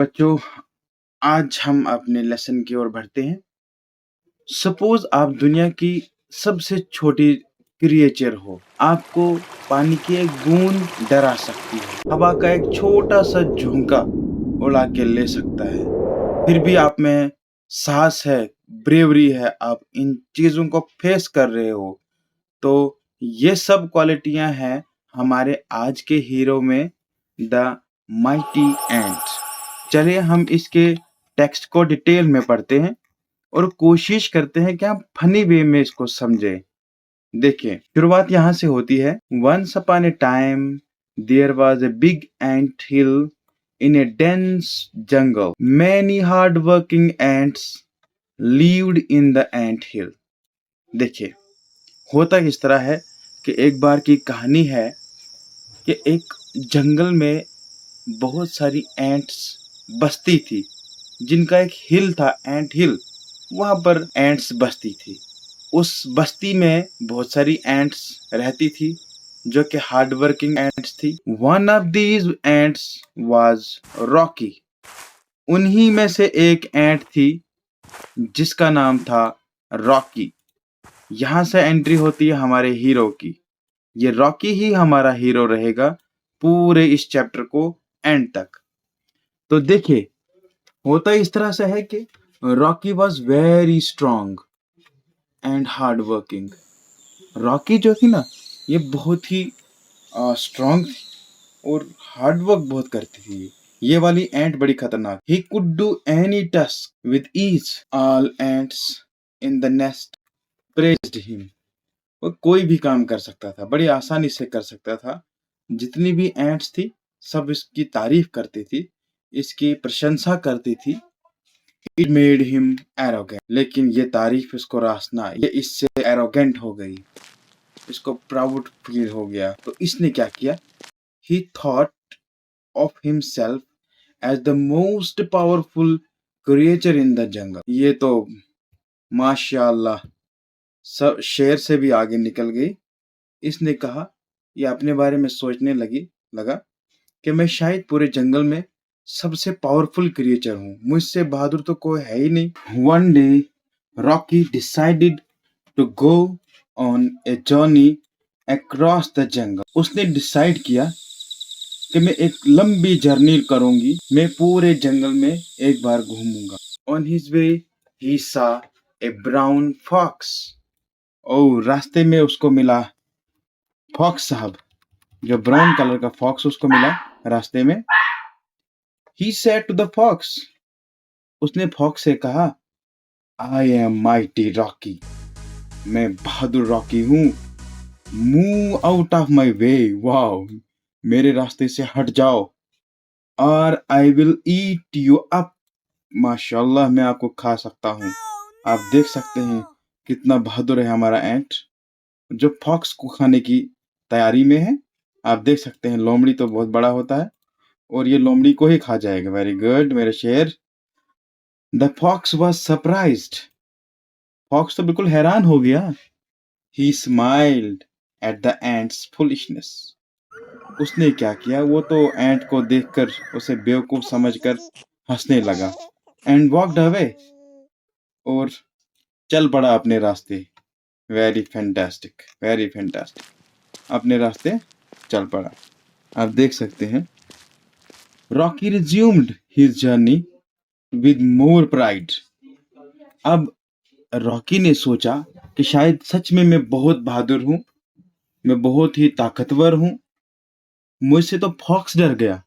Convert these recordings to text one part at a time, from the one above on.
बच्चों, आज हम अपने लेसन की ओर बढ़ते हैं। सपोज आप दुनिया की सबसे छोटी क्रिएचर हो। आपको पानी की एक बूंद डरा सकती है, हवा का एक छोटा सा झोंका उड़ा के ले सकता है। फिर भी आप में साहस है, ब्रेवरी है, आप इन चीजों को फेस कर रहे हो। तो ये सब क्वालिटियां हैं हमारे आज के हीरो में, द माइटी एंट। चलिए हम इसके टेक्स्ट को डिटेल में पढ़ते हैं और कोशिश करते हैं कि हम फनी वे में इसको समझें। देखिए, शुरुआत यहाँ से होती है। Once upon a time there was a big ant hill in a dense jungle. Many hard working ants lived in the ant hill. देखिए, होता किस तरह है कि एक बार की कहानी है कि एक जंगल में बहुत सारी एंट्स बसती थी, जिनका एक हिल था, एंट हिल। वहां पर एंट्स बसती थी। उस बस्ती में बहुत सारी एंट्स रहती थी जो कि हार्ड वर्किंग एंट्स थी। One of these ants was Rocky. उन्हीं में से एक एंट थी जिसका नाम था रॉकी। यहाँ से एंट्री होती है हमारे हीरो की। ये रॉकी ही हमारा हीरो रहेगा पूरे इस चैप्टर को एंड तक। तो देखिए, होता इस तरह से है कि Rocky was very strong and hard working. Rocky जो थी ना, ये बहुत ही स्ट्रांग थी और हार्ड वर्क बहुत करती थी। ये वाली एंट बड़ी खतरनाक। He could do any task with ease. All ants in the nest praised him. वो कोई भी काम कर सकता था, बड़ी आसानी से कर सकता था। जितनी भी एंट्स थी सब इसकी तारीफ करती थी, इसकी प्रशंसा करती थी। It made him arrogant. लेकिन ये तारीफ इसको रासना, ये इससे एरोगेंट हो गई, इसको प्राउड फील हो गया। तो इसने क्या किया? He thought of himself as the most powerful creature in the jungle. ये तो माशाल्लाह सब शेर से भी आगे निकल गई। इसने कहा, ये अपने बारे में सोचने लगा कि मैं शायद पूरे जंगल में सबसे पावरफुल क्रिएचर हूँ, मुझसे बहादुर तो कोई है ही नहीं। One day Rocky decided to go on a journey across the jungle. उसने डिसाइड किया कि मैं एक लंबी जर्नी करूंगी, मैं पूरे जंगल में एक बार घूमूंगा। ऑन हिज वे ही सा ए ब्राउन फॉक्स। और रास्ते में उसको मिला फॉक्स साहब, जो ब्राउन कलर का फॉक्स उसको मिला रास्ते में। He said to the fox. उसने फॉक्स से कहा, आई एम माइटी रॉकी। मैं बहादुर रॉकी हूँ। Move out of my way. Wow, मेरे रास्ते से हट जाओ और I will eat you up. माशाल्लाह, मैं आपको खा सकता हूँ। आप देख सकते हैं कितना बहादुर है हमारा एंट, जो फॉक्स को खाने की तैयारी में है। आप देख सकते हैं लोमड़ी तो बहुत बड़ा होता है और ये लोमड़ी को ही खा जाएगा। वेरी गुड मेरे शेर। The fox was surprised. Fox तो बिल्कुल हैरान हो गया। He smiled at the ant's foolishness. उसने क्या किया? वो तो एंट को देखकर उसे बेवकूफ समझकर हंसने लगा। And walked away. और चल पड़ा अपने रास्ते। Very fantastic, very fantastic. अपने रास्ते चल पड़ा। आप देख सकते हैं Rocky resumed his journey with more pride. अब रॉकी ने सोचा कि शायद सच में मैं बहुत बहादुर हूँ, मैं बहुत ही ताकतवर हूँ, मुझसे तो फॉक्स डर गया।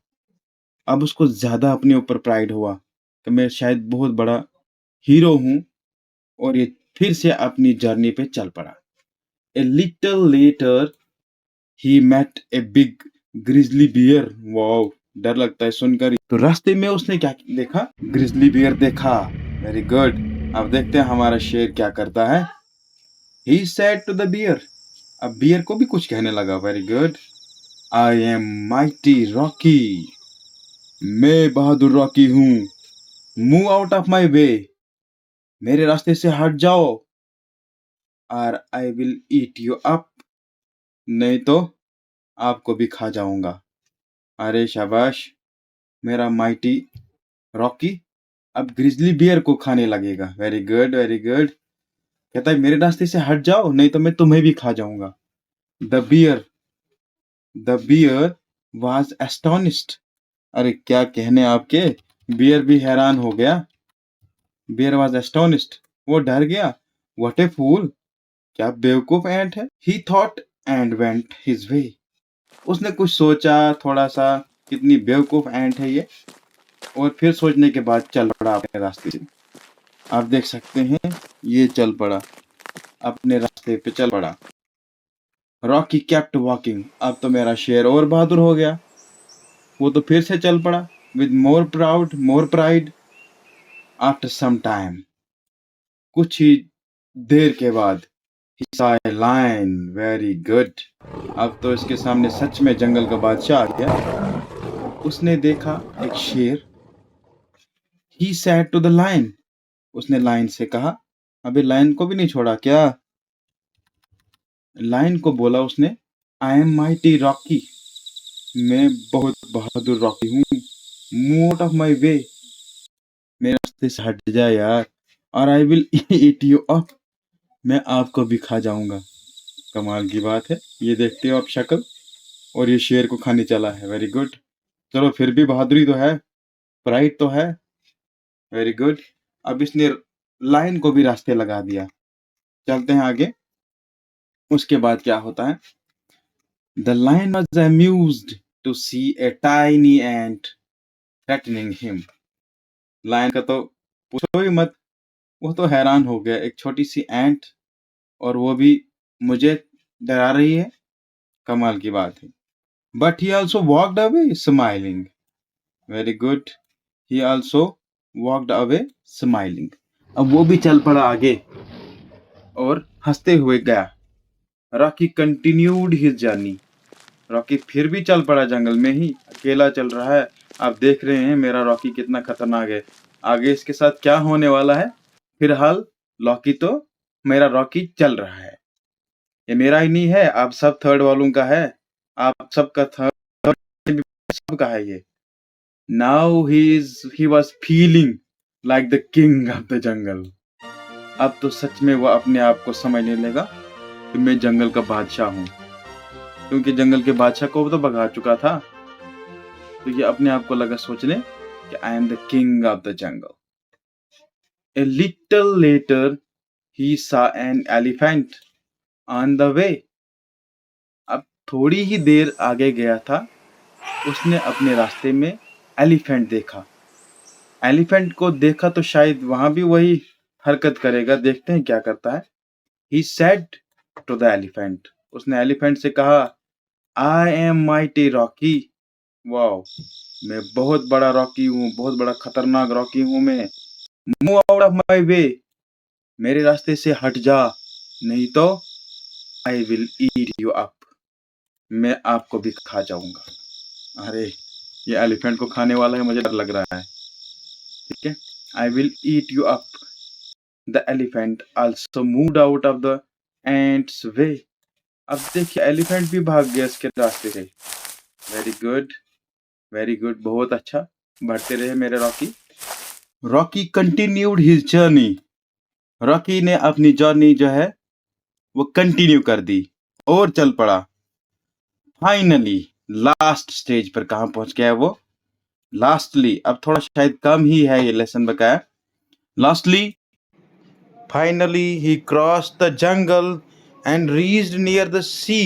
अब उसको ज्यादा अपने ऊपर प्राइड हुआ कि मैं शायद बहुत बड़ा हीरो हूँ, और ये फिर से अपनी जर्नी पे चल पड़ा। A little later he met a big grizzly bear. Wow, डर लगता है सुनकर ही। तो रास्ते में उसने क्या देखा? ग्रिजली बियर देखा। Very good. अब देखते हैं हमारा शेर क्या करता है। He said to the bear। अब बियर को भी कुछ कहने लगा। Very good. I am mighty Rocky. मैं बहादुर रॉकी हूँ। Move out of my way. मेरे रास्ते से हट जाओ और I will eat you up. नहीं तो आपको भी खा जाऊंगा। अरे शाबाश मेरा माइटी रॉकी अब ग्रिजली बियर को खाने लगेगा। Very good, very good. कहता है मेरे रास्ते से हट जाओ नहीं तो मैं तुम्हें भी खा जाऊंगा। The bear the bear was astonished. अरे क्या कहने आपके, बियर भी हैरान हो गया। बियर वॉज एस्टोनिस्ड, वो डर गया। व्हाट ए फूल, क्या बेवकूफ एंट है। ही thought and went his way. उसने कुछ सोचा थोड़ा सा, कितनी बेवकूफ एंट है ये, और फिर सोचने के बाद चल पड़ा अपने रास्ते से। आप देख सकते हैं ये चल पड़ा, अपने रास्ते पे चल पड़ा। Rocky kept walking. अब तो मेरा शेर और बहादुर हो गया, वो तो फिर से चल पड़ा। With more pride. After some time, कुछ ही देर के बाद, he saw a lion. Very good. अब तो इसके सामने सच में जंगल का बादशाह आ गया। उसने देखा एक शेर। he said to the lion. उसने लायन से कहा, अबे लायन को भी नहीं छोड़ा क्या। लायन को बोला उसने, आई एम माइटी रॉकी, मैं बहुत बहादुर रॉकी हूँ। Move out of my way, मेरे रास्ते से हट जा यार, और I will eat you up, मैं आपको भी खा जाऊंगा। कमाल की बात है, ये देखते हो आप शक्ल, और ये शेर को खाने चला है। Very good. चलो फिर भी बहादुरी तो है, प्राइड तो है। Very good. अब इसने लाइन को भी रास्ते लगा दिया। चलते हैं आगे। उसके बाद क्या होता है। The lion was amused to see a tiny ant threatening him. Lion का तो पूछो ही मत, वो तो हैरान हो गया, एक छोटी सी एंट और वो भी मुझे डरा रही है। कमाल की बात है। But he also walked away smiling. Very good. He also walked away smiling. अब वो भी चल पड़ा आगे और हंसते हुए गया। Rocky continued his journey. Rocky फिर भी चल पड़ा जंगल में ही, अकेला चल रहा है। आप देख रहे हैं मेरा रॉकी कितना खतरनाक है। आगे इसके साथ क्या होने वाला है। फिलहाल मेरा रॉकी चल रहा है। ये मेरा ही नहीं है, आप सब थर्ड वालों का है। आप सबका थर्ड सबका है ये। Now he was feeling like the king of the jungle. अब तो सच में वो अपने आप को समझने लगा कि मैं जंगल का बादशाह हूँ, क्योंकि जंगल के बादशाह को वो तो भगा चुका था। तो ये अपने आप को लगा सोचने कि I am the king of the jungle. A little later he saw an elephant on the way. अब थोड़ी ही देर आगे गया था, उसने अपने रास्ते में एलिफेंट देखा। एलिफेंट को देखा तो शायद वहां भी वही हरकत करेगा, देखते हैं क्या करता है। He said to the elephant. उसने एलिफेंट से कहा, I am mighty Rocky. Wow, मैं बहुत बड़ा रॉकी हूँ, बहुत बड़ा खतरनाक रॉकी हूँ मैं। Move out of my way. मेरे रास्ते से हट जा, नहीं तो I will eat you up. मैं आपको भी खा जाऊंगा। अरे ये एलिफेंट को खाने वाला है, मुझे डर लग रहा है। ठीक है, I will eat you up. The elephant also moved out of the ant's way. अब देखिए एलिफेंट भी भाग गया इसके रास्ते से। वेरी गुड, वेरी गुड, बहुत अच्छा। बढ़ते रहे मेरे Rocky. Rocky continued his journey. Rocky ने अपनी जर्नी जो है वो कंटिन्यू कर दी और चल पड़ा। फाइनली लास्ट स्टेज पर कहाँ पहुंच गया है वो। लास्टली, अब थोड़ा शायद कम ही है ये लेसन बकाया। Lastly, finally he crossed the jungle and reached near the sea.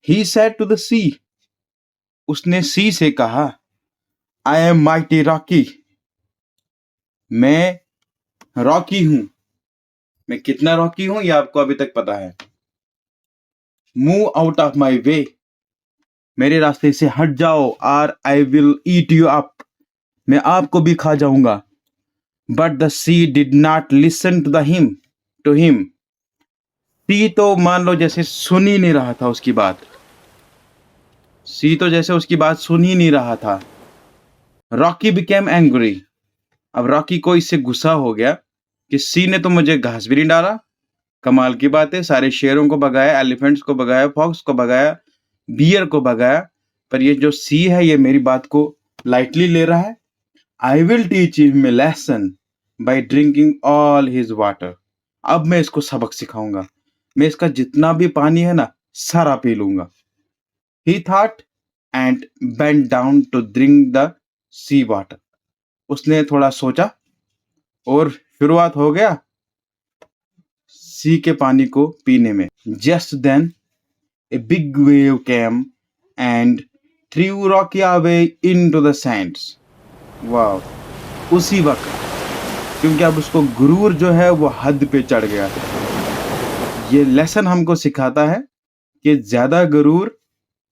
He said to the sea. उसने सी से कहा, आई एम माइटी रॉकी, मैं रॉकी हूं। मैं कितना रॉकी हूं ये आपको अभी तक पता है। Move out of my way, मेरे रास्ते से हट जाओ, और I will eat you up, मैं आपको भी खा जाऊंगा। But the sea did not listen to him. Sea तो मान लो जैसे सुन ही नहीं रहा था उसकी बात। सी तो जैसे उसकी बात सुन ही नहीं रहा था। Rocky became angry. अब रॉकी को इससे गुस्सा हो गया कि सी ने तो मुझे घास भी नहीं डाला। कमाल की बात है, सारे शेरों को भगाया, एलिफेंट्स को भगाया, फॉक्स को भगाया, बियर को भगाया, पर ये जो सी है ये मेरी बात को लाइटली ले रहा है। I will teach him a lesson by drinking all his water. अब मैं इसको सबक सिखाऊंगा, मैं इसका जितना भी पानी है ना सारा पी लूंगा। He thought and bent down to drink the sea water. उसने थोड़ा सोचा और शुरुआत हो गया सी के पानी को पीने में। Just then a big wave came and threw Rocky away into the sands. वाह, उसी वक्त, क्योंकि अब उसको गुरूर जो है वो हद पे चढ़ गया था। ये लेसन हमको सिखाता है कि ज्यादा गुरूर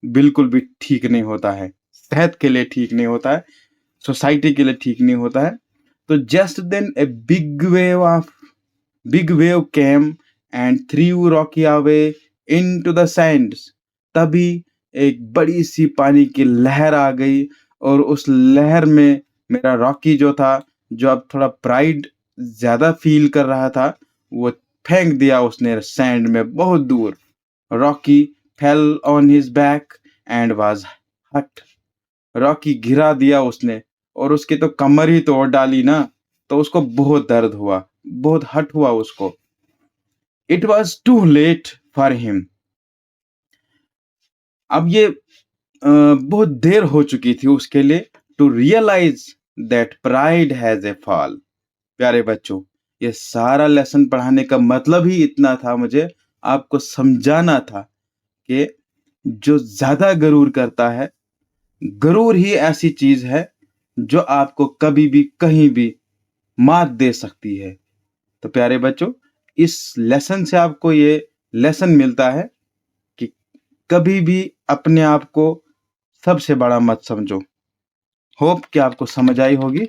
बिल्कुल भी ठीक नहीं होता है, सेहत के लिए ठीक नहीं होता है, सोसाइटी के लिए ठीक नहीं होता है। तो just then a big wave came and threw Rocky away into the sands. तभी एक बड़ी सी पानी की लहर आ गई और उस लहर में मेरा रॉकी जो था, जो अब थोड़ा प्राइड ज्यादा फील कर रहा था, वो फेंक दिया उसने सैंड में बहुत दूर। Rocky fell on his back and was हट। रॉकी गिरा दिया उसने और उसकी तो कमर ही तोड़ डाली ना, तो उसको बहुत दर्द हुआ, बहुत हट हुआ उसको। It was too late for him. अब ये बहुत देर हो चुकी थी उसके लिए to realise that pride has a fall. प्यारे बच्चों, ये सारा लेसन पढ़ाने का मतलब ही इतना था, मुझे आपको समझाना था कि जो ज्यादा गरूर करता है, गरूर ही ऐसी चीज है जो आपको कभी भी कहीं भी मात दे सकती है। तो प्यारे बच्चों, इस लेसन से आपको ये लेसन मिलता है कि कभी भी अपने आप को सबसे बड़ा मत समझो। होप कि आपको समझ आई होगी।